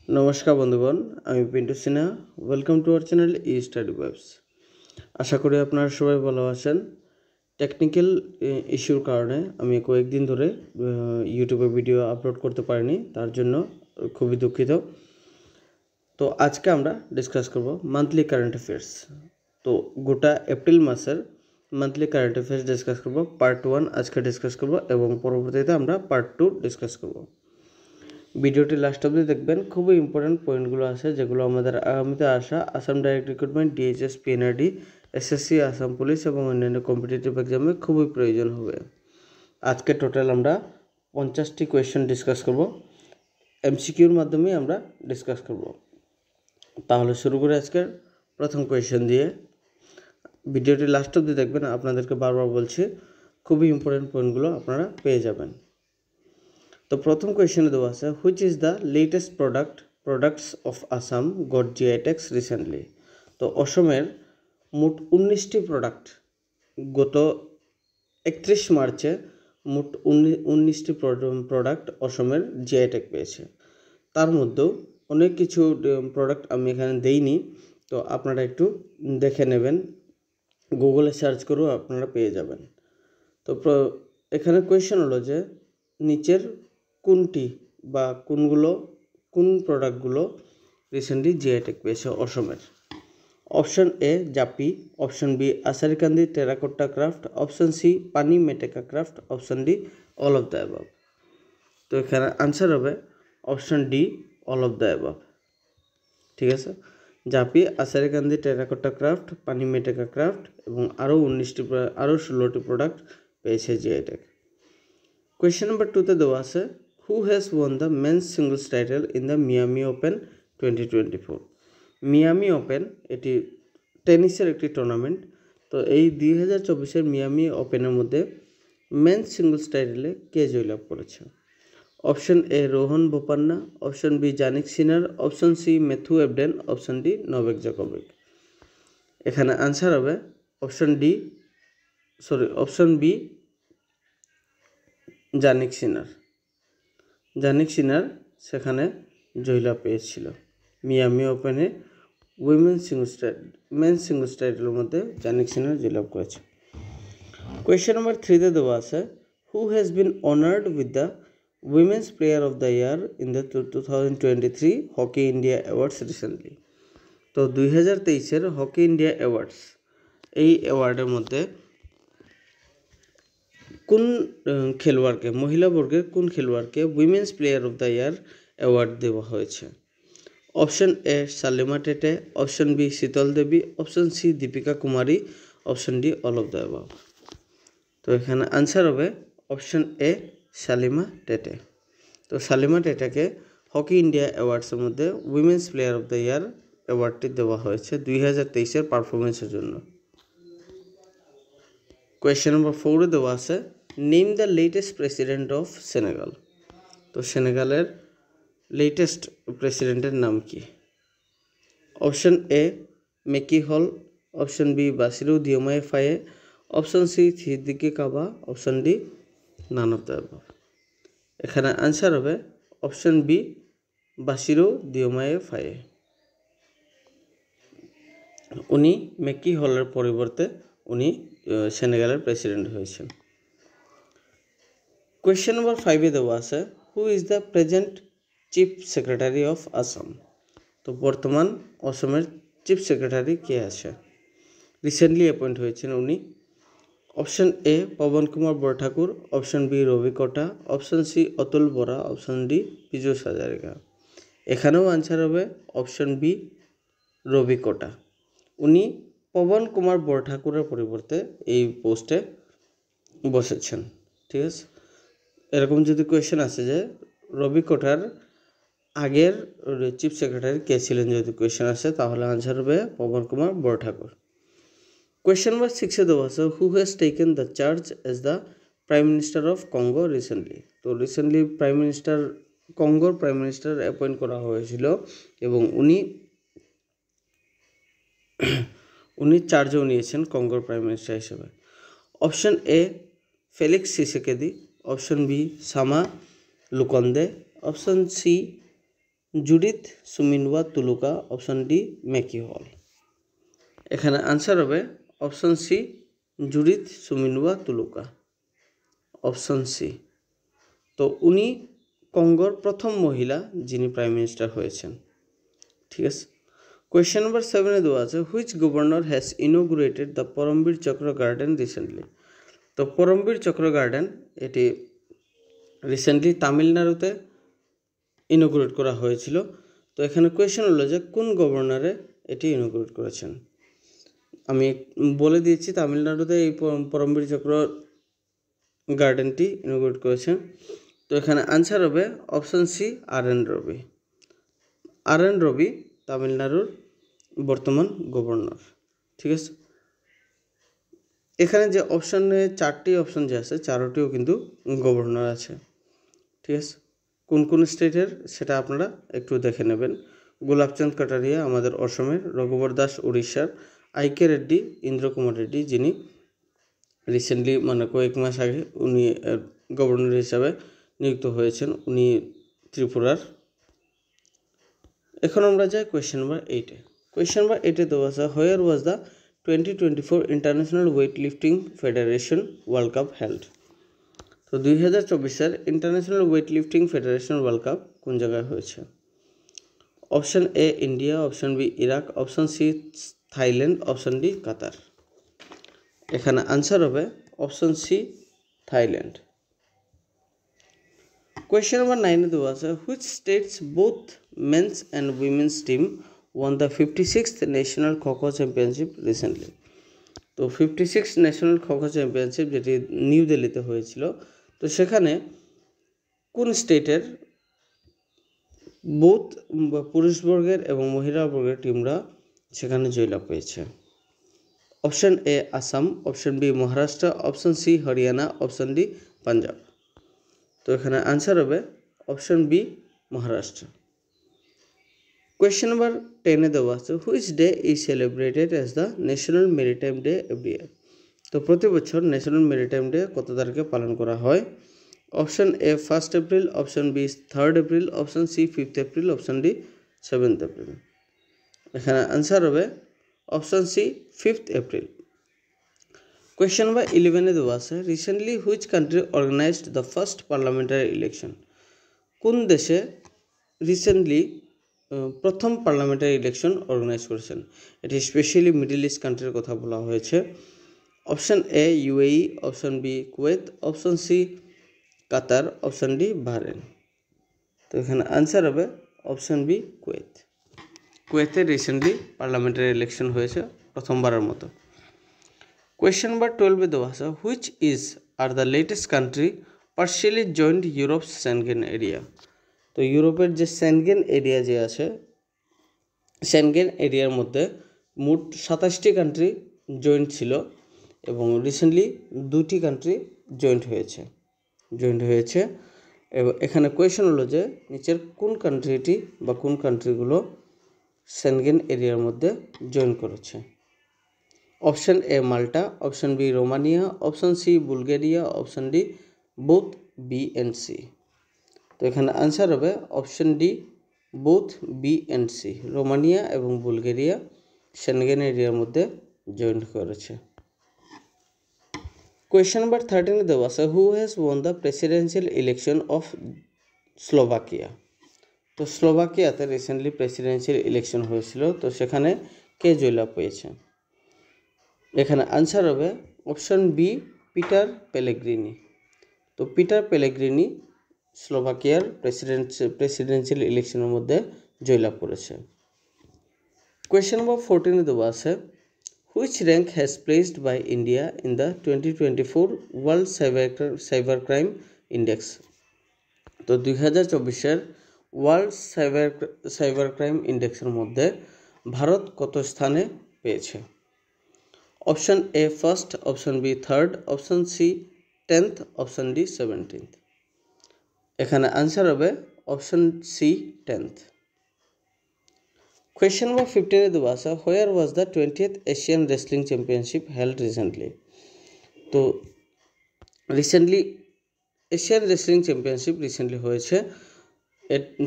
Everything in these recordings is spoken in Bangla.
नमस्कार बंधुगण আমি Pintu Sinha welcome to our channel e study webs. আশা করি আপনারা সবাই ভালো আছেন। টেকনিক্যাল ইস্যুর কারণে আমি কয়েকদিন ধরে ইউটিউবে ভিডিও আপলোড করতে পারিনি, তার জন্য খুবই দুঃখিত। তো আজকে আমরা ডিসকাস করব মান্থলি কারেন্ট অ্যাফেয়ার্স। তো গোটা এপ্রিল মাসের মান্থলি কারেন্ট অ্যাফেয়ার্স ডিসকাস করব। পার্ট 1 আজকে ডিসকাস করব এবং পরবর্তীতে আমরা পার্ট 2 ডিসকাস করব। ভিডিওটি লাস্ট অবধি দেখবেন, খুবই ইম্পর্টেন্ট পয়েন্টগুলো আছে যেগুলো আমাদের আগামীতে আসা Assam direct recruitment, DHS, PNRD, SSC, Assam police এবং অন্যান্য কম্পিটিটিভ এক্সামে খুবই প্রয়োজন হবে। আজকে টোটাল আমরা 50টি কোয়েশ্চেন ডিসকাস করব, এমসিকিউর মাধ্যমে আমরা ডিসকাস করব। তাহলে শুরু করে আজকের প্রথম কোয়েশ্চেন দিয়ে। ভিডিওটি লাস্ট অবধি দেখবেন, আপনাদেরকে বারবার বলছি খুবই ইম্পর্টেন্ট পয়েন্টগুলো আপনারা পেয়ে যাবেন। তো প্রথম কোয়েশ্চেনে দেওয়া আছে, which is the latest products of Assam got GI tax recently. তো অসমের মোট 19টি প্রোডাক্ট গত 31 মার্চে মোট 19টি প্রোডাক্ট অসমের জিআই ট্যাগ পেয়েছে। তার মধ্যেও অনেক কিছু প্রোডাক্ট আমি এখানে দেইনি, তো আপনারা একটু দেখে নেবেন, গুগলে সার্চ করেও আপনারা পেয়ে যাবেন। তো এখানে কোয়েশ্চেন হলো যে নিচের কোনটি বা কোন প্রোডাক্টগুলো রিসেন্টলি জিআই ট্যাগ পেয়েছে অসমের। Option A Japi, option B Asharikandi terracotta craft, option C Pani Meteka craft, option D all of the above. তো এখানে আনসার হবে option D all of the above. ঠিক আছে, জাপি, আসারিকান্দি টেরাকোটা ক্রাফট, পানি মেটেকা ক্রাফট এবং আরও 16টি প্রোডাক্ট পেয়েছে জিআই ট্যাগ। কোয়েশ্চেন নাম্বার 2তে দেওয়া আছে, who has won the men's singles title in the Miami Open 2024। Miami Open এটি টেনিসের একটি টুর্নামেন্ট। তো এই 2024-এর মিয়ামি ওপেনের মধ্যে মেন্স সিঙ্গলস টাইটেলে কে জয়লাভ করেছে। Option A Rohan Bopanna, option B Jannik Sinner, option C Matthew Ebden, option D Novak জোকোভিচ। এখানে আনসার হবে অপশন বি জানিক সিনার সেখানে জয়লাভ পেয়েছিল মিয়ামি ওপেনে। মেন্স সিঙ্গলস টাইটেলের মধ্যে জানিক সিনার জয়লাভ করেছে। কোয়েশ্চেন নাম্বার 3তে দেওয়া আছে, who has been honoured with the women's player of the year in the 2023 hockey India awards recently. তো 2023-এর হকি ইন্ডিয়া অ্যাওয়ার্ডস, এই অ্যাওয়ার্ডের মধ্যে কোন খেলোয়াড়কে, মহিলা বর্গের কোন খেলোয়াড়কে women's player of the year award দেওয়া হয়েছে। Option A Salima Tete, option B Sheetal Devi, option C Deepika Kumari, option D all of the above. তো এখানে আনসার হবে অপশন এ সালিমা টেটে। তো সালিমা টেটাকে হকি ইন্ডিয়া অ্যাওয়ার্ডসের মধ্যে women's player of the year অ্যাওয়ার্ডটি দেওয়া হয়েছে 2023-এর পারফরমেন্সের জন্য। কোয়েশ্চেন নম্বর 4-এ দেওয়া আছে, name the latest president of Senegal. তো সেনেগালের লেটেস্ট প্রেসিডেন্টের নাম কি। Option A Macky Sall, option B Bassirou Diomaye Faye, option C Sidiki Kaba, option D none of the above. এখানে আনসার হবে option B Bassirou Diomaye Faye. উনি মেকি হলের পরিবর্তে উনি সেনেগালের প্রেসিডেন্ট হয়েছেন। কোয়েশ্চেন নম্বর 5-এ দেওয়া আছে, who is the present chief secretary of Assam. তো বর্তমান অসমের চিফ সেক্রেটারি কে আছে, রিসেন্টলি অ্যাপয়েন্ট হয়েছেন উনি। Option A Pabon Kumar Barthakur, option B Robi Kota, option C Atul Bora, option D Piyush Hazarika. এখানেও আনসার হবে অপশন বি রবি কোটা। উনি পবন কুমার বরঠাকুরের পরিবর্তে এই পোস্টে বসেছেন। ঠিক আছে, এরকম যদি কোয়েশ্চেন আসে যে রবি কোটার আগের চিফ সেক্রেটারি কে ছিলেন, যদি কোয়েশ্চেন আসে তাহলে আনসার হবে পবন কুমার বরঠাকুর। কোয়েশ্চেন নাম্বার 6-এ দেওয়া আছে, who has taken the charge as the prime minister of Congo recently. তো রিসেন্টলি কঙ্গোর প্রাইম মিনিস্টার অ্যাপয়েন্ট করা হয়েছিল এবং উনি চার্জও নিয়েছেন কঙ্গোর প্রাইম মিনিস্টার হিসেবে। Option A Felix Tshisekedi, option B Sama Lukonde, option C Judith Suminwa Tuluka, option D Macky Sall. এখানে আনসার হবে option C Judith Suminwa Tuluka, option C. তো উনি কঙ্গোর প্রথম মহিলা যিনি প্রাইম মিনিস্টার হয়েছেন। ঠিক আছে, কোয়েশ্চেন নাম্বার 7 দেওয়া আছে which governor has inaugurated the Paramvir Chakra garden recently. তো পরমবীর চক্র গার্ডেন এটি রিসেন্টলি তামিলনাড়ুতে ইনোগ্রেট করা হয়েছিল। তো এখানে কোয়েশ্চেন হলো যে কোন গভর্নরে এটি ইনোগ্রেট করেছেন। আমি বলে দিয়েছি তামিলনাড়ুতে এই পরমবীর চক্র গার্ডেনটি ইনোগ্রেট করেছেন। তো এখানে আনসার হবে অপশন সি আর.এন. রবি। আর.এন. রবি তামিলনাড়ুর বর্তমান গভর্নর। ঠিক আছে, এখানে যে অপশানে 4টি অপশন যে আছে 4টিও কিন্তু গভর্নর আছে। ঠিক আছে, কোন কোন স্টেটের সেটা আপনারা একটু দেখে নেবেন। গোলাপচাঁদ কাটারিয়া আমাদের অসমের, রঘুবর দাস উড়িষ্যার, আই.কে. রেড্ডি, ইন্দ্র কুমার রেড্ডি যিনি রিসেন্টলি মানে কয়েক মাস আগে উনি গভর্নর হিসাবে নিযুক্ত হয়েছেন, উনি ত্রিপুরার। এখন আমরা যাই কোয়েশ্চেন নাম্বার 8-এ। কোয়েশ্চেন নাম্বার 8-এ দেওয়া আছে where was the 2024 international weight lifting federation world cup held. তো 2024-এর international weight lifting federation world cup কোন জায়গায় হয়েছে? Option A India, option B Iraq, option C Thailand, option D Qatar. এখানে আনসার হবে option C Thailand. Question number 9-এ দেওয়া আছে which states both men's and women's team won the 56th national kho kho championship recently. তো 56 ন্যাশনাল খো-খো চ্যাম্পিয়নশিপ যেটি নিউ দিল্লিতে হয়েছিল, তো সেখানে কোন স্টেটের বোথ পুরুষবর্গের এবং মহিলাবর্গের টিমরা সেখানে জয়লাভ পেয়েছে? Option A Assam, option B Maharashtra, option C Haryana, option D Punjab. তো এখানে আনসার হবে option B Maharashtra. Question number 10-এ দেওয়া আছে which day is celebrated as the national maritime day every year. তো প্রতি বছর ন্যাশনাল মেরিটাইম ডে কত তারিখে পালন করা হয়? Option A 1 April, option B 3 April, option C 5 April, option D 7 April. এখানে আনসার হবে option C 5 April. Question number 11-এ দেওয়া আছে recently which country organized the first parliamentary election. কোন দেশে রিসেন্টলি প্রথম পার্লামেন্টারি ইলেকশন অর্গানাইজ করেছেন? এটি স্পেশালি মিডল ইস্ট কান্ট্রির কথা বলা হয়েছে। Option A UAE, option B Kuwait, option C Qatar, option D Bahrain. তো এখানে আনসার হবে অপশন বি কুয়েত। কুয়েতে রিসেন্টলি পার্লামেন্টারি ইলেকশন হয়েছে প্রথমবারের মতো। কোয়েশ্চেন নাম্বার 12-এ দেওয়া আছে which is are the latest country partially joint Europe's Schengen area. তো ইউরোপের যে সেনগেন এরিয়া যে আছে, সেনগেন এরিয়ার মধ্যে মোট 27টি কান্ট্রি জয়েন্ট ছিল এবং রিসেন্টলি 2টি কান্ট্রি জয়েন্ট হয়েছে। এবং এখানে কোয়েশ্চেন হলো যে নিচের কোন কান্ট্রিটি বা কোন কান্ট্রিগুলো সেনগেন এরিয়ার মধ্যে জয়েন করেছে? Option A Malta, option B Romania, option C Bulgaria, option D both B and C. তো এখানে আনসার হবে option D both B and C. Romania এবং বুলগেরিয়া সেনগেন এরিয়ার মধ্যে জয়েন করেছে। কোয়েশ্চেন নাম্বার 13-এ দেওয়া আছে who has won the presidential election of Slovakia. তো স্লোভাকিয়াতে রিসেন্টলি প্রেসিডেন্সিয়াল ইলেকশন হয়েছিল, তো সেখানে কে জয়লাভ পেয়েছে? এখানে আনসার হবে অপশন বি পিটার পেলেগ্রিনি। তো পিটার পেলেগ্রিনি স্লোভাকিয়ার প্রেসিডেন্সিয়াল ইলেকশনের মধ্যে জয়লাভ করেছে। কোয়েশ্চেন নাম্বার 14-এ দেওয়া আছে which rank has placed by India in the 2024 world cyber crime index. তো 2024-এর ওয়ার্ল্ড সাইবার ক্রাইম ইন্ডেক্সের মধ্যে ভারত কত স্থানে পেয়েছে? Option A first, option B third, option C 10th, option D 17th। এখানে আনসার হবে option C 10th। Question number 15-এ দেওয়া আছে where was the 20th Asian wrestling championship held recently. তো recently Asian wrestling championship recently হয়েছে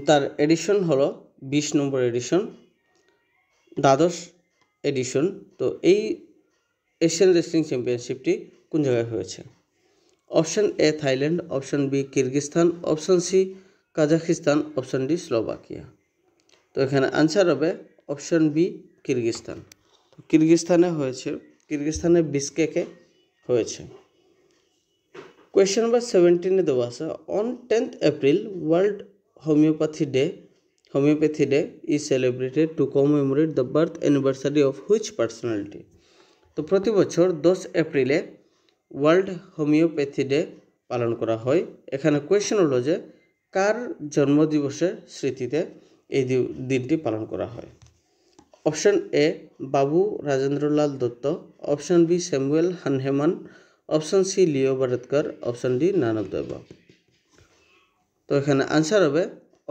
তার এডিশন হলো 20 নম্বর এডিশন, দ্বাদশ এডিশন। তো এই এশিয়ান রেসলিং চ্যাম্পিয়নশিপটি কোন জায়গায় হয়েছে? Option A Thailand, option B Kyrgyzstan, option C Kazakhstan, option D Slovakia. তো এখানে আনসার হবে অপশন বি কিরগিজস্তান। কিরগিজস্তানে হয়েছে, কিরগিজস্তানের বিশকেকে হয়েছে। কোয়েশ্চেন নাম্বার 17 দেওয়া আছে, on 10th April world homeopathy day is celebrated two commemorate the birth anniversary of which personality. তো প্রতি বছর 10 এপ্রিলে ওয়ার্ল্ড হোমিওপ্যাথি ডে পালন করা হয়। এখানে কোয়েশ্চেন হলো যে কার জন্মদিবসের স্মৃতিতে এই দিনটি পালন করা হয়? Option A Babu Rajendralal Dutta, option B Samuel Hahnemann, option C Leo Varadkar, option D none of the above. তো এখানে আনসার হবে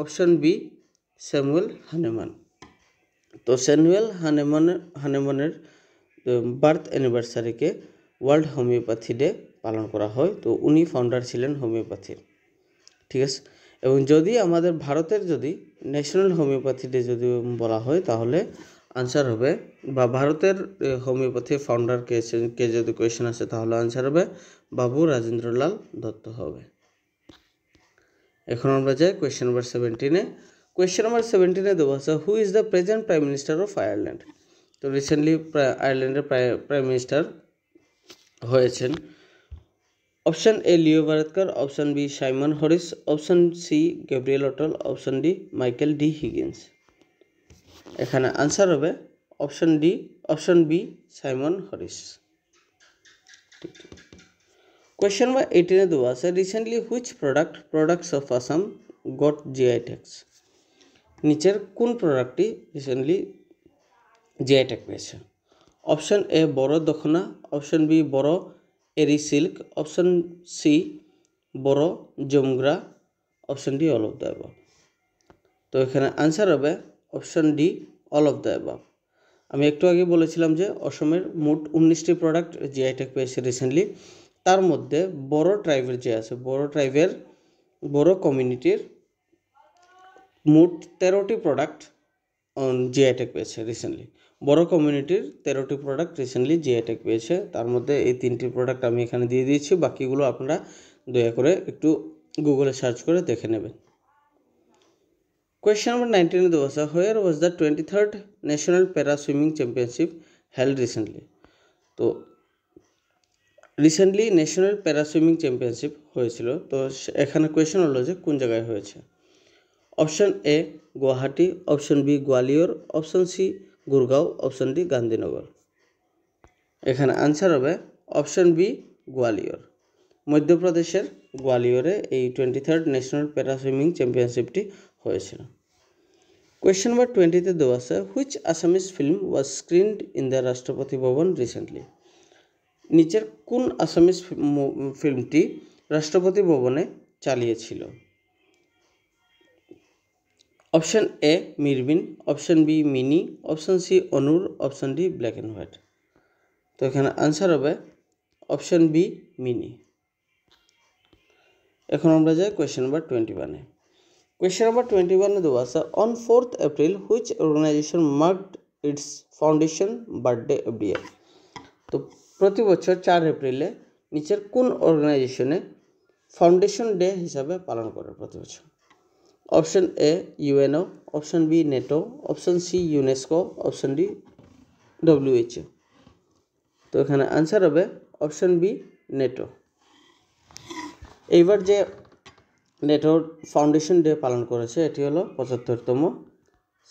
অপশন বি স্যামুয়েল হানেমান। তো স্যামুয়েল হানেমানের বার্থ অ্যানিভার্সারিকে ওয়ার্ল্ড হোমিওপ্যাথি ডে পালন করা হয়। তো উনি ফাউন্ডার ছিলেন হোমিওপ্যাথির, ঠিক আছে। এবং যদি আমাদের ভারতের যদি ন্যাশনাল হোমিওপ্যাথি ডে যদি বলা হয় তাহলে আনসার হবে, বা ভারতের হোমিওপ্যাথির ফাউন্ডার কে যদি কোয়েশ্চেন আসে তাহলে আনসার হবে বাবু রাজেন্দ্রলাল দত্ত হবে। এখন আমরা যাই কোয়েশ্চেন নাম্বার 17-এ। কোয়েশ্চেন নাম্বার 17-এ দেওয়া আছে, who is the present prime minister of Ireland. তো রিসেন্টলি আয়ারল্যান্ডের প্রাইম মিনিস্টার হয়েছেন option A Leo Varadkar, option B Simon Harris, option C Gabriel Attal, option D Michael D Higgins. এখানে আনসার হবে option B Simon Harris. Question number 18-এ দেওয়া আছে, recently which products of Assam got GI tags. নিচের কোন প্রোডাক্টটি রিসেন্টলি জিআই ট্যাগ পেয়েছে? অপশন এ বড় দখনা, অপশন বি বড় এরি silk, option C Bodo Jwmgra, option D all of the above. তো এখানে আনসার হবে option D all of the above. আমি একটু আগে বলেছিলাম যে অসমের মোট 19টি প্রোডাক্ট জিআই ট্যাগ পেয়েছে রিসেন্টলি। তার মধ্যে বড় ট্রাইবের যে আছে, বড় কমিউনিটির মোট 13টি প্রোডাক্ট জিআই ট্যাগ পেয়েছে রিসেন্টলি। বড় কমিউনিটির 13টি প্রোডাক্ট রিসেন্টলি জিআই ট্যাগ পেয়েছে। তার মধ্যে এই 3টি প্রোডাক্ট আমি এখানে দিয়ে দিয়েছি, বাকিগুলো আপনারা দয়া করে একটু গুগলে সার্চ করে দেখে নেবেন। কোয়েশ্চেন নাম্বার 19-এ দেওয়া আছে, where was the 23rd national para swimming championship held recently. তো recently national para swimming championship হয়েছিল। তো এখানে কোয়েশ্চেন হলো যে কোন জায়গায় হয়েছে? Option A Guwahati, option B Gwalior, option C Gurgaon, option D Gandhinagar. এখানে আনসার হবে অপশন বি গোয়ালিয়র। মধ্যপ্রদেশের গোয়ালিয়রে এই 23rd ন্যাশনাল প্যারা সুইমিং চ্যাম্পিয়নশিপটি হয়েছিল। কোয়েশ্চেন নাম্বার 20-তে দেওয়া আছে, which Assamese film was screened in the Rashtrapati Bhavan recently. নিচের কোন আসামিজ ফিল্মটি রাষ্ট্রপতি ভবনে চালিয়েছিল? Option A Mirbin, option B Mini, option C Anur, option D black and white. তো এখানে আনসার হবে অপশন বি মিনি। এখন আমরা যাই কোয়েশ্চেন নাম্বার 21-এ। কোয়েশ্চেন নাম্বার 21-এ দেওয়া আছে, on 4th April which organization marked its foundation birthday every year. তো প্রতি বছর 4 এপ্রিলে নিচের কোন অর্গানাইজেশনে ফাউন্ডেশন ডে হিসাবে পালন করে প্রতি বছর? Option A UNO, option B NATO, option C UNESCO, option D WHO. তো এখানে আনসার হবে অপশন বি নেটো। এইবার যে নেটোর ফাউন্ডেশন ডে পালন করেছে এটি হলো 75তম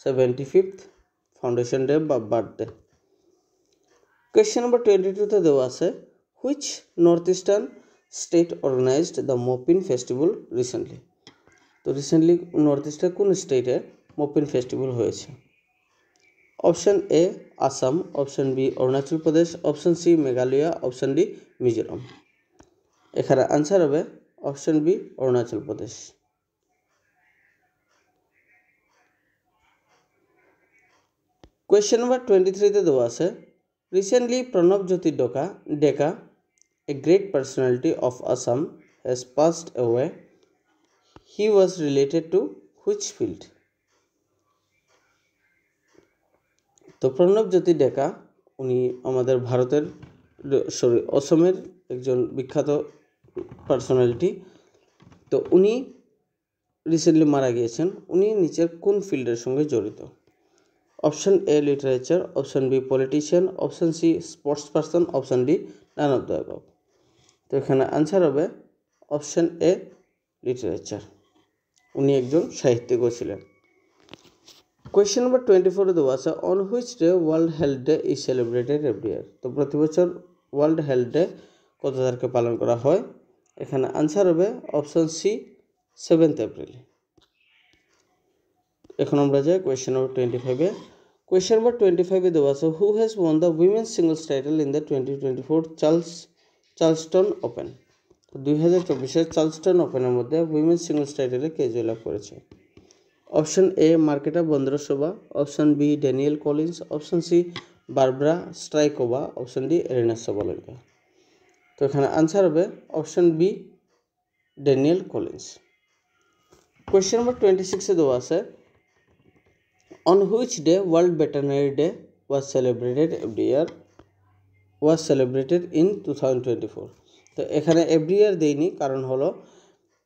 75th ফাউন্ডেশন ডে বা বার্থডে। কোয়েশ্চেন নাম্বার 22-তে দেওয়া আছে, which north eastern state organized the Mopin festival recently. তো রিসেন্টলি নর্থ ইস্টের কোন স্টেটে মপিন ফেস্টিভ্যাল হয়েছে? Option A Assam, option B Arunachal Pradesh, option C Meghalaya, option D Mizoram. এখানে আনসার হবে option B Arunachal Pradesh. Question number 23-তে দেওয়া আছে, recently Pranab Jyoti Deka a great personality of Assam has passed away. He was related to which field? তো প্রণবজ্যোতি ডেকা উনি আমাদের ভারতের অসমের একজন বিখ্যাত পার্সোনালিটি। তো উনি রিসেন্টলি মারা গিয়েছেন। উনি নিচের কোন ফিল্ডের সঙ্গে জড়িত? Option A literature, option B politician, option C sports person, option D none of the above. তো এখানে আনসার হবে অপশন এ লিটারেচার। উনি একজন সাহিত্যিকও ছিলেন। কোয়েশ্চেন নাম্বার 24 দেওয়া আছে on which day world health day is celebrated every year. তো প্রতি বছর ওয়ার্ল্ড হেলথ ডে কত তারিখে পালন করা হয়? এখানে আনসার হবে অপশন সি 7 এপ্রিল। এখন আমরা যাই কোয়েশ্চেন নাম্বার 25-এ। কোয়েশ্চেন নাম্বার 25-এ দেওয়া আছে who has won the women's singles title in the 2024 Charleston open. তো 2024-এর চার্লসটন ওপেনের মধ্যে উইমেন্স সিঙ্গলস টাইটেলে কে জয়লাভ করেছে? Option A Marketa Vondrousova, option B Danielle Collins, option C Barbora Strycova, option D Aryna Sabalenka. তো এখানে আনসার হবে option B Danielle Collins. Question number 26-এ দেওয়া আছে on which day world veterinary day was celebrated in 2024। তো এখানে এভরি ইয়ার দেয়নি, কারণ হলো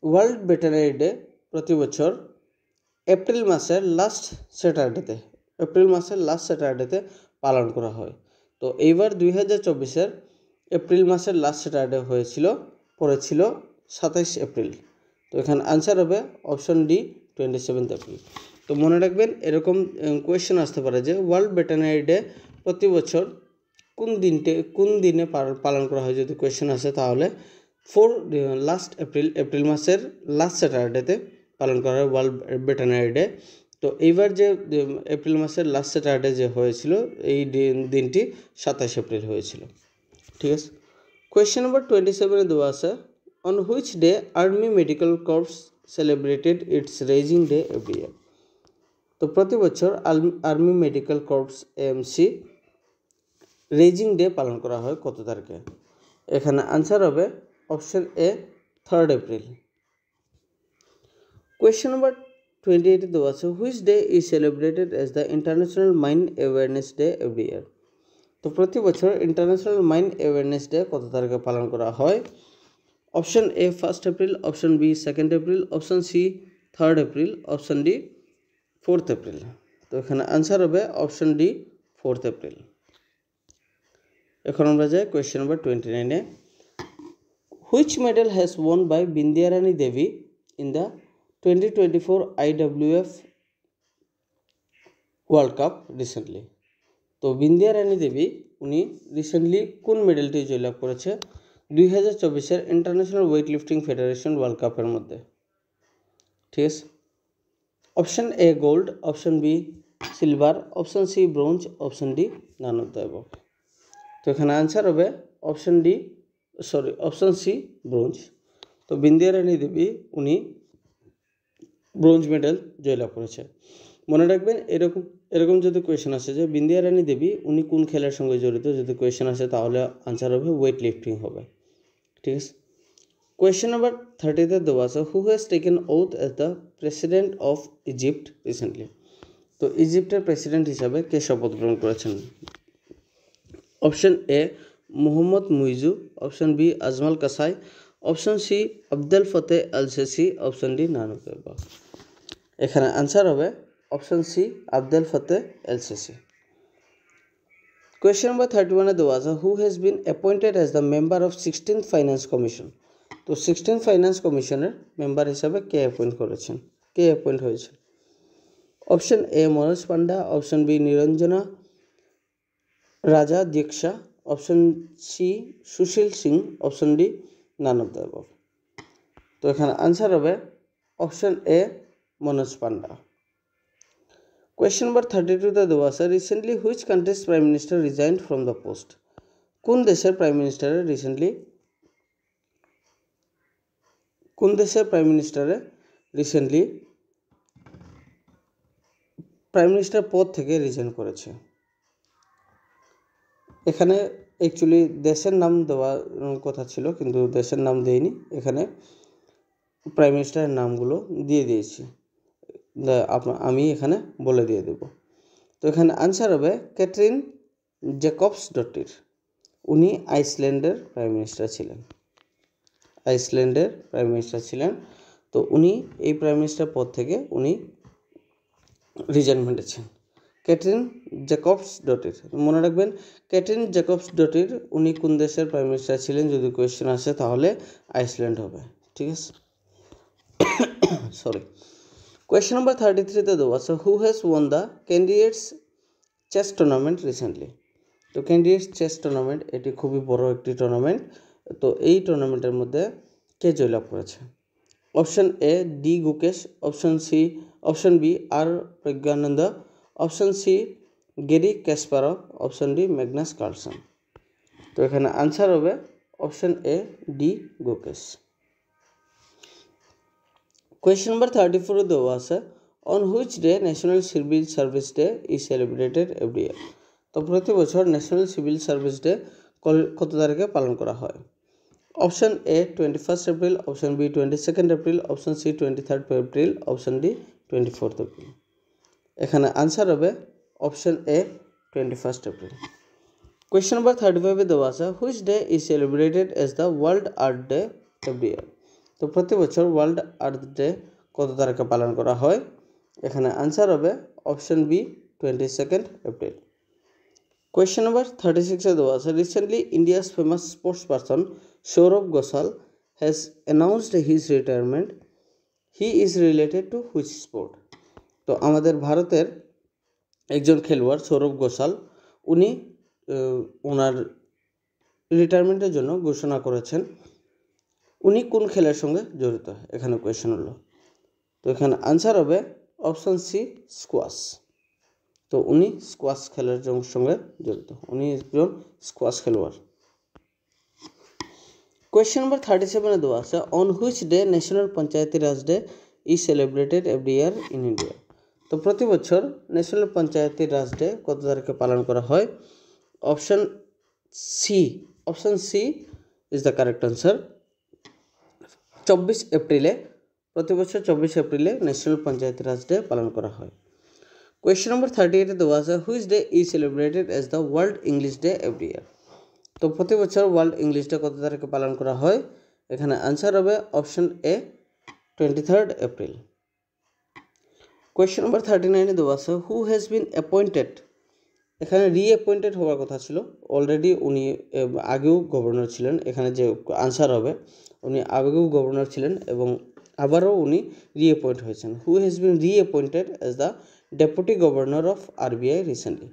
ওয়ার্ল্ড ভেটেরিনারি ডে প্রতি বছর এপ্রিল মাসের লাস্ট স্যাটারডেতে পালন করা হয়। তো এইবার 2024-এর এপ্রিল মাসের লাস্ট স্যাটারডে পড়েছিল 27 এপ্রিল। তো এখানে আনসার হবে অপশন ডি 27 এপ্রিল। তো মনে রাখবেন এরকম কোয়েশ্চেন আসতে পারে যে ওয়ার্ল্ড ভেটেরিনারি ডে প্রতি বছর কোন দিনে পালন করা হয়। যদি কোয়েশ্চেন আসে তাহলে এপ্রিল মাসের লাস্ট স্যাটারডেতে পালন করা হয় ওয়ার্ল্ড ভেটেরিনারি ডে। তো এইবার যে এপ্রিল মাসের লাস্ট স্যাটারডে যে হয়েছিল এই দিনটি 27 এপ্রিল হয়েছিল। ঠিক আছে। কোয়েশ্চেন নাম্বার 27-এ দেওয়া আছে on which day army medical corps celebrated its raising day every year. তো প্রতি বছর army medical corps AMC raising day পালন করা হয় কত তারিখে? এখানে আনসার হবে option A 3 April. Question number 28-এ দেওয়া আছে which day is celebrated as the international mine awareness day every year. তো প্রতি বছর ইন্টারন্যাশনাল মাইন অ্যাওয়ারনেস ডে কত তারিখে পালন করা হয়? Option A 1 April, option B 2 April, option C 3 April, option D 4 April. তো এখানে আনসার হবে অপশন ডি 4 এপ্রিল। এখন আমরা যাই কোয়েশ্চেন নাম্বার 29-এ। Which medal has won by Bindiya Rani Devi in the 2024 IWF world cup recently. তো বিন্দিয়া রানী দেবী উনি রিসেন্টলি কোন মেডেলটি জয়লাভ করেছে 2024-এর international weight lifting federation world কাপের মধ্যে? ঠিক আছে। Option A gold, option B silver, option C bronze, option D none of the above. তো এখানে আনসার হবে অপশন সি ব্রোঞ্জ। তো বিন্দিয়া রানী দেবী উনি ব্রোঞ্জ মেডেল জয়লাভ করেছে। মনে রাখবেন এরকম যদি কোয়েশ্চেন আসে যে বিন্দিয়া রানী দেবী উনি কোন খেলার সঙ্গে জড়িত, যদি কোয়েশ্চেন আসে তাহলে আনসার হবে ওয়েট লিফটিং হবে। ঠিক আছে। কোয়েশ্চেন নাম্বার 30-তে দেওয়া আছে who has taken oath as the president of Egypt recently. তো ইজিপ্টের প্রেসিডেন্ট হিসাবে কে শপথ গ্রহণ করেছেন? Option A Mohamed Muizzu, option B Ajmal Kasai, option C Abdel Fattah al Sisi, option D none of the above. এখানে আনসার হবে option C Abdel Fattah el Sisi. Question number 31-এ দেওয়া আছে who has been appointed as the member of 16th finance commission. তো 16th ফাইন্যান্স কমিশনের মেম্বার হিসাবে কে অ্যাপয়েন্ট হয়েছে? Option A Manoj Panda, option B Niranjana Raja Diksha, option C Sushil Singh, option D none of the above. তো এখানে আনসার হবে option A Manoj Panda. Question number 32-তে দেওয়া আছে recently which country's prime minister resigned from the post. কোন দেশের প্রাইম মিনিস্টারের রিসেন্টলি প্রাইম মিনিস্টার পদ থেকে রিজাইন করেছে? এখানে অ্যাকচুয়ালি দেশের নাম দেওয়ার কথা ছিল কিন্তু দেশের নাম দেয়নি, এখানে প্রাইম মিনিস্টারের নামগুলো দিয়ে দিয়েছি। আমি এখানে বলে দিয়ে দেব। তো এখানে আনসার হবে ক্যাটরিন জ্যাকবসডট্টির। উনি আইসল্যান্ডের প্রাইম মিনিস্টার ছিলেন। তো উনি এই প্রাইম মিনিস্টার পদ থেকে উনি রিজাইনমেন্ট দিয়েছেন। ক্যাটরিন জ্যাকবসডট্টির, মনে রাখবেন ক্যাটরিন জ্যাকবসডট্টির উনি কোন দেশের প্রাইম মিনিস্টার ছিলেন, যদি কোয়েশ্চেন আসে তাহলে আইসল্যান্ড হবে। ঠিক আছে, সরি। কোয়েশ্চেন নাম্বার 33-তে দেওয়া আছে who has won the candidates chess tournament recently. তো ক্যান্ডিডেটস চেস টুর্নামেন্ট এটি খুবই বড় একটি টুর্নামেন্ট। তো এই টুর্নামেন্টের মধ্যে কে জয়লাভ করেছে? Option A D Gukesh, option B R Praggnanandhaa, option C Garry Kasparov, option D Magnus Carlsen. তো এখানে আনসার হবে option A D Gukesh. Question number 34 দেওয়া আছে on which day national civil service day is celebrated every year. তো প্রতি বছর ন্যাশনাল সিভিল সার্ভিস ডে কত তারিখে পালন করা হয়? Option A 21 April, option B 22 April, option C 23 April, option D 24 April. এখানে আনসার হবে option A 21 April. Question number 35 দেওয়া আছে which day is celebrated as the world earth day every year. তো প্রতি বছর ওয়ার্ল্ড আর্থ ডে কত তারিখে পালন করা হয়? এখানে আনসার হবে option B 22 April. Question number 36 দেওয়া আছে recently India's famous sports person Saurav Ghosal has announced his retirement. He is related to which sport. তো আমাদের ভারতের একজন খেলোয়াড় সৌরভ ঘোষাল উনি ওনার রিটায়ারমেন্টের জন্য ঘোষণা করেছেন। উনি কোন খেলার সঙ্গে জড়িত? এখানে কোয়েশ্চেন হলো। তো এখানে আনসার হবে অপশন সি স্কোয়াশ। তো উনি স্কোয়াশ খেলার সঙ্গে জড়িত, উনি একজন স্কোয়াশ খেলোয়াড়। কোয়েশ্চেন নাম্বার 37 দেওয়া আছে on which day national Panchayati Raj day is celebrated every year in India. তো প্রতি বছর ন্যাশনাল পঞ্চায়েতি রাজ ডে কত তারিখে পালন করা হয়? Option C is the correct answer. 24 এপ্রিলে, প্রতি বছর 24 এপ্রিলে ন্যাশনাল পঞ্চায়েতি রাজ ডে পালন করা হয়। কোয়েশ্চেন নাম্বার 38 দেওয়া আছে which day is celebrated as the world English day every year. তো প্রতি বছর ওয়ার্ল্ড ইংলিশ ডে কত তারিখে পালন করা হয়? এখানে আনসার হবে অপশন এ 23 এপ্রিল। কোয়েশ্চেন নাম্বার 39 দেওয়া আছে হু হ্যাজ বিন অ্যাপয়েন্টেড। এখানে রিঅ্যাপয়েন্টেড হওয়ার কথা ছিল, অলরেডি উনি আগেও গভর্নর ছিলেন। এখানে যে আনসার হবে উনি আগেও গভর্নর ছিলেন এবং আবারও উনি রিঅ্যাপয়েন্ট হয়েছেন। Who has been reappointed as the deputy governor of RBI recently.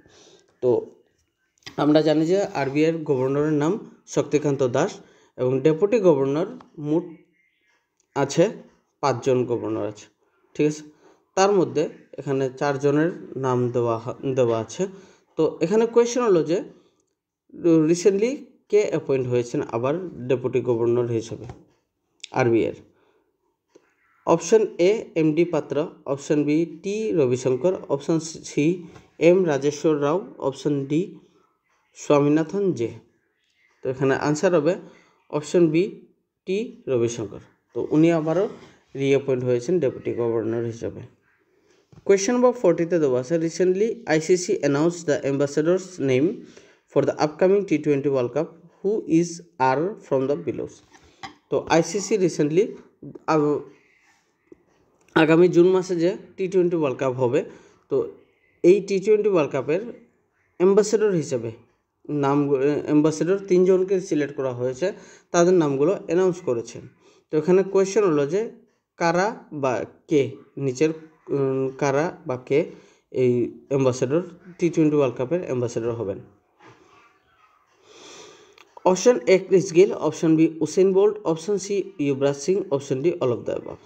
তো আমরা জানি যে আরবিআইয়ের গভর্নরের নাম শক্তিকান্ত দাস এবং ডেপুটি গভর্নর মোট আছে 5 জন গভর্নর আছে। ঠিক আছে, তার মধ্যে এখানে 4 জনের নাম দেওয়া আছে। তো এখানে কোয়েশ্চেন হলো যে রিসেন্টলি কে অ্যাপয়েন্ট হয়েছেন আবার ডেপুটি গভর্নর হিসেবে আরবিআইয়ের? Option A M D Patra, option B T Rabishankar, option C M Rajeshwar Rao, option D Swaminathan J. তো এখানে আনসার হবে অপশন বি টি রবিশঙ্কর। তো উনি আবারও রিঅ্যাপয়েন্ট হয়েছেন ডেপুটি গভর্নর হিসেবে। কোয়েশ্চেন নাম্বার 40 দেওয়া আছে recently ICC announced the ambassadors name for the upcoming T20 world cup who is are from the below. তো আইসিসি রিসেন্টলি আগামী জুন মাসে যে T20 ওয়ার্ল্ড কাপ হবে, তো এই T20 ওয়ার্ল্ড কাপের অ্যাম্বাসেডর হিসেবে অ্যাম্বাসেডর 3 জনকে সিলেক্ট করা হয়েছে, তাদের নামগুলো অ্যানাউন্স করেছেন। তো এখানে কোয়েশ্চেন হলো যে কারা বা কে, নিচের কারা বা কে এই অ্যাম্বাসেডর T20 ওয়ার্ল্ড কাপের অ্যাম্বাসেডর হবেন? Option A Chris Gayle, option B Usain Bolt, option C Yuvraj Singh, option D all of the above.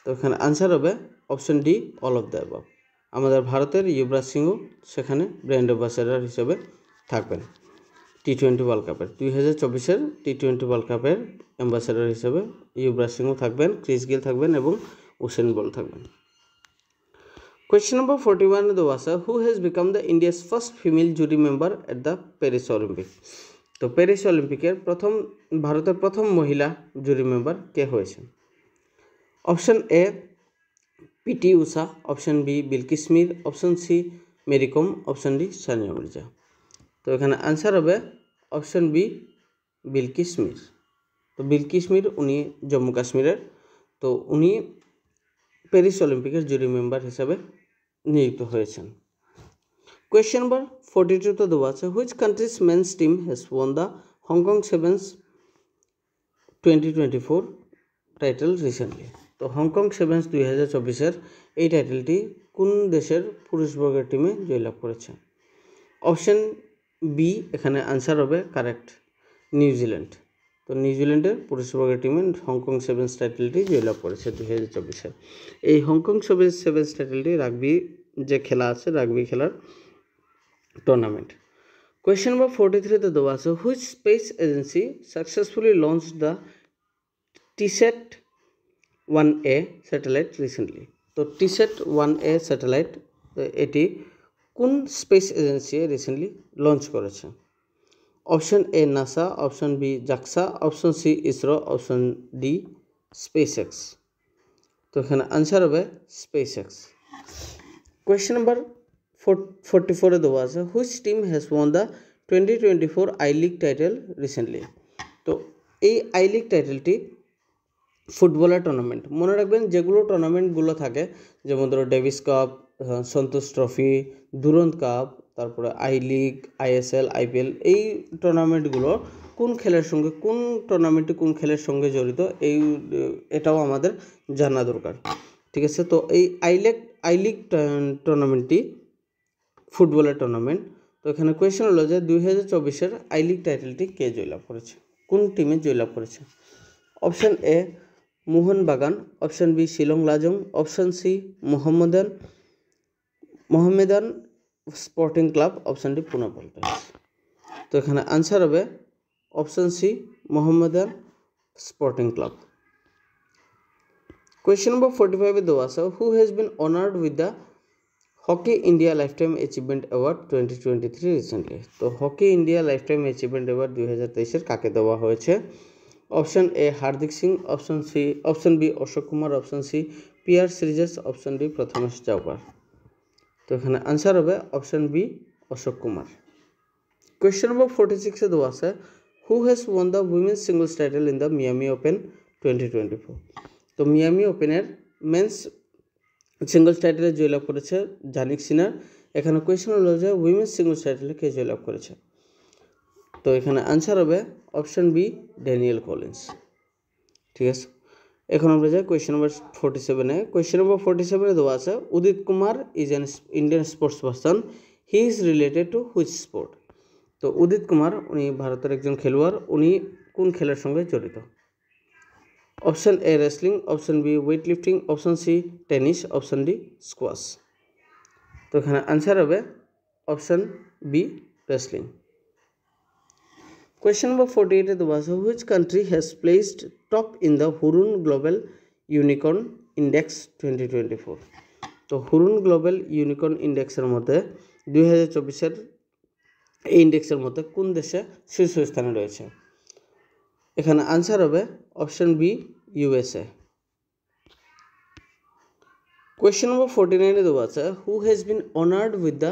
তো এখানে আনসার হবে option D all of the above. আমাদের ভারতের ইউবরাজ সিংও সেখানে ব্র্যান্ড অ্যাম্বাসেডর হিসেবে থাকবেন T20 ওয়ার্ল্ড কাপের 2024-এর T20 ওয়ার্ল্ড কাপের অ্যাম্বাসেডর হিসেবে ইউবরাজ সিংও থাকবেন, ক্রিস গেল থাকবেন এবং উসেন বোল্ট থাকবেন। কোয়েশ্চেন নাম্বার 41 দেওয়া আছে who has become the India's first female jury member at the Paris Olympic. তো প্যারিস অলিম্পিকের ভারতের প্রথম মহিলা জুরি মেম্বার কে হয়েছেন? Option A PT Usha, option B Bilkis Mir, option C Mary Kom, option D Sania Mirza. তো এখানে আনসার হবে অপশন বি বিলকিস মির। তো বিলকিস মির উনি জম্মু কাশ্মীরের, তো উনি প্যারিস অলিম্পিকের জুরি মেম্বার হিসাবে নিযুক্ত হয়েছেন। কোয়েশ্চেন নাম্বার 42 দেওয়া আছে, which countries men's team has won the Hong সেভেন্স 2024 টাইটেল রিসেন্টলি। তো হংকং সেভেন্স 2024 এই টাইটেলটি কোন দেশের পুরুষ বর্গের টিমে জয়লাভ করেছে? অপশন বি এখানে আনসার হবে কারেক্ট, নিউজিল্যান্ড। তো নিউজিল্যান্ডের পুরুষ বর্গের টিমে হংকং সেভেন্স টাইটেলটি জয়লাভ করেছে 2024। এই হংকং সেভেন্স টাইটেলটি রাগবি যে খেলা আছে, রাগবি খেলার টুর্নামেন্ট। কোয়েশ্চেন নাম্বার 43 দেওয়া আছে, which space agency successfully launch the TSAT 1A satellite recently. তো টিস্যাট 1A স্যাটেলাইট এটি কোন স্পেস এজেন্সি রিসেন্টলি লঞ্চ করেছে? Option A NASA, option B JAXA, option C ISRO, option D SpaceX. তো এখানে আনসার হবে স্পেস এক্স। কোয়েশ্চেন নাম্বার 44 দেওয়া আছে, which team has won the 2024 I league title recently. তো এই আই লিগ টাইটেলটি ফুটবলের টুর্নামেন্ট। মনে রাখবেন যেগুলো টুর্নামেন্টগুলো থাকে, যেমন ধরো ডেভিস কাপ, সন্তোষ ট্রফি, দুরন্ত কাপ, তারপরে আই লিগ, আইএসএল, আইপিএল, এই টুর্নামেন্টগুলো কোন খেলার সঙ্গে, কোন টুর্নামেন্টটি কোন খেলার সঙ্গে জড়িত, এটাও আমাদের জানা দরকার। ঠিক আছে, তো এই আই লিগ টুর্নামেন্টটি ফুটবলের টুর্নামেন্ট। তো এখানে কোয়েশ্চেন হলো যে 2024 আই লিগ টাইটেলটি কে জয়লাভ করেছে, কোন টিমে জয়লাভ করেছে? অপশন এ Mohun Bagan, option B Shillong Lajong, option C Mohammedan sporting club, option D পুনা পলিটাইন্স। তো এখানে আনসার হবে option C Mohammedan sporting club. Question number 45 দেওয়া আছে, who has been honoured with the hockey India lifetime achievement award 2023 recently. তো hockey India lifetime achievement award 2023 কাকে দেওয়া হয়েছে? অপশন এ Hardik Singh, option B Ashok Kumar, option C PR সিরিজেস, option D Prathamesh Chaokar. তো এখানে আনসার হবে option B Ashok Kumar. Question number 46 দেওয়া আছে, who has won the women's singles title in the Miami Open 2024। তো মিয়ামি ওপেনের মেন্স সিঙ্গলস টাইটেলে জয়লাভ করেছে জানিক সিনার। এখানে কোয়েশ্চেন হলো যে উইমেন্স সিঙ্গলস টাইটেলে কে জয়লাভ করেছে? তো এখানে আনসার হবে অপশন বি ড্যানিয়েল কলিন্স। ঠিক আছে, এখন আমরা যাই কোয়েশ্চেন নম্বর 47-এ। কোয়েশ্চেন নম্বর 47-এ দেওয়া আছে, উদিত Kumar is an Indian sports person, he is related to which sport. তো উদিত কুমার উনি ভারতের একজন খেলোয়াড়, উনি কোন খেলার সঙ্গে জড়িত? Option A wrestling, option B weight lifting, option C tennis, option D squash. তো এখানে আনসার হবে option B wrestling. Question number 48 দেওয়া আছে, which country has placed top in the Hurun Global Unicorn Index 2024? তো হুরুন গ্লোবাল ইউনিকর্ন ইন্ডেক্সের মধ্যে 2024 এই ইন্ডেক্সের মধ্যে কোন দেশে শীর্ষস্থানে রয়েছে? এখানে আনসার হবে option B USA। Question number 49 দেওয়া আছে, who has been honoured with the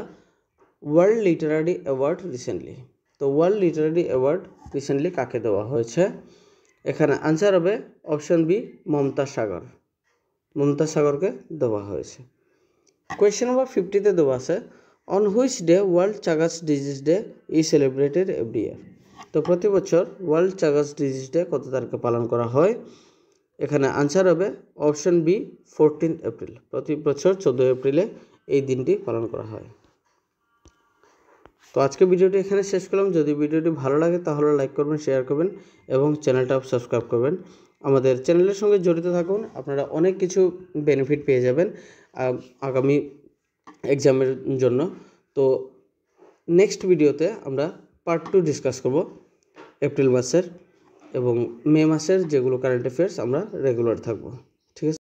world literary award recently. তো ওয়ার্ল্ড লিটারারি অ্যাওয়ার্ড রিসেন্টলি কাকে দেওয়া হয়েছে? এখানে আনসার হবে অপশন বি মমতাজ সাগরকে দেওয়া হয়েছে। কোয়েশ্চেন নম্বর 50-তে দেওয়া আছে, on which day world Chagas disease day is celebrated every year. তো প্রতি বছর ওয়ার্ল্ড চাগাস ডিজিজ ডে কত তারিখে পালন করা হয়? এখানে আনসার হবে অপশন বি 14 এপ্রিল। প্রতি বছর 14 এপ্রিলে এই দিনটি পালন করা হয়। তো আজকে ভিডিওটি এখানে শেষ করলাম। যদি ভিডিওটি ভালো লাগে তাহলে লাইক করবেন, শেয়ার করবেন এবং চ্যানেলটা সাবস্ক্রাইব করবেন। আমাদের চ্যানেলের সঙ্গে জড়িত থাকুন, আপনারা অনেক কিছু বেনিফিট পেয়ে যাবেন আগামী এক্সামের জন্য। তো নেক্সট ভিডিওতে আমরা পার্ট 2 ডিসকাস করব এপ্রিল মাসের এবং মে মাসের যেগুলো কারেন্ট অ্যাফেয়ার্স আমরা রেগুলার থাকবো। ঠিক আছে।